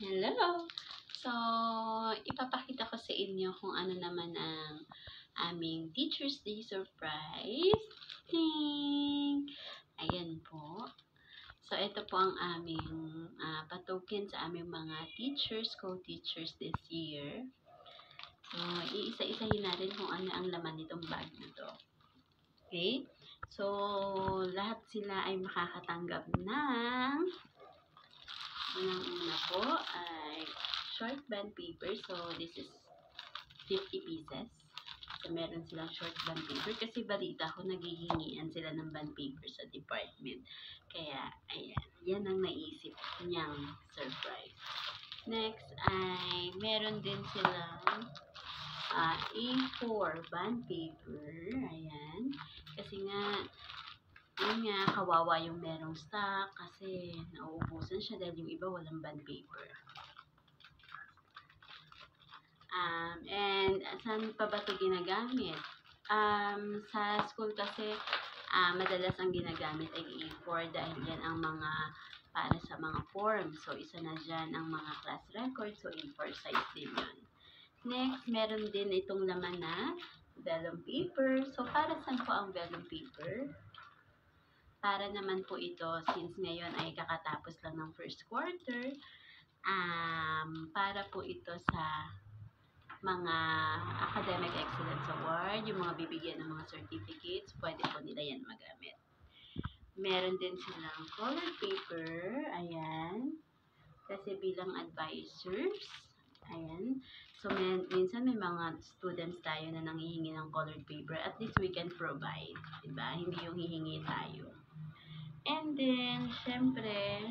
Hello! So, ipapakita ko sa inyo kung ano naman ang aming Teacher's Day surprise. Ting! Ayan po. So, ito po ang aming patoken sa aming mga teachers, co-teachers this year. So, iisa-isahin natin kung ano ang laman nitong bag na to. Okay? So, lahat sila ay makakatanggap ng unang-una po ay short band paper. So, this is 50 pieces. So, meron silang short band paper. Kasi balita ko, naghihingian sila ng band paper sa department. Kaya, ayan. Yan ang naisip niyang surprise. Next ay meron din silang A4 band paper. Ayan. Kasi nga, yun nga, kawawa yung merong stock kasi nauubusan siya dahil yung iba walang band paper. And saan pa ba ito ginagamit? Sa school kasi madalas ang ginagamit ay A4 dahil yan ang mga para sa mga forms. So, isa na dyan ang mga class records. So, A4 size din yun. Next, meron din itong laman na vellum paper. So, para saan po ang vellum paper? Para naman po ito, since ngayon ay kakatapos lang ng first quarter, para po ito sa mga academic excellence award, yung mga bibigyan ng mga certificates, pwede po nila yan magamit. Meron din silang colored paper, ayan, kasi bilang advisors, ayan. So, minsan may mga students tayo na nanghihingi ng colored paper, at least we can provide, diba? Hindi yung hihingi tayo. And then, syempre,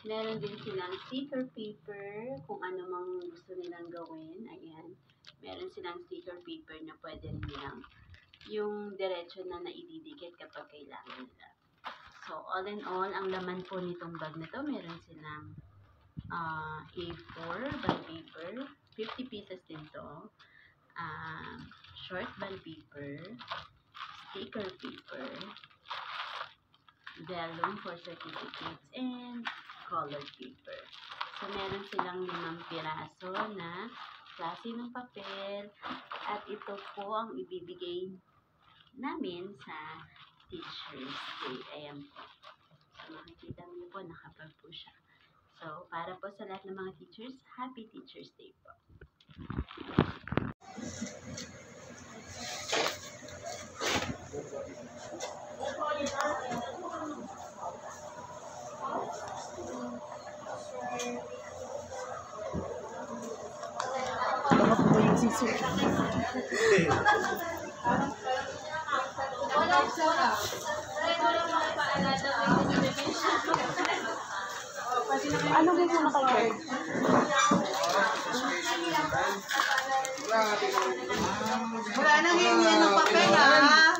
meron din silang sticker paper, kung ano mang gusto nilang gawin. Ayan. Meron silang sticker paper na pwede nilang yung diretso na naididikit kapag kailangan nila. So, all in all, ang laman po nitong bag na to, meron silang A4 band paper, 50 pieces din to, short band paper, sticker paper, vellum for certificates, and colored paper. So, meron silang 5 piraso na klase ng papel at ito po ang ibibigay namin sa Teacher's Day. Ayan po. So, makikita niyo po, nakapag po siya. So, para po sa lahat ng mga teachers, Happy Teacher's Day po. Baka po yung sisip. Ano gusto na kayo? Wala nang hingi ng papel, ha?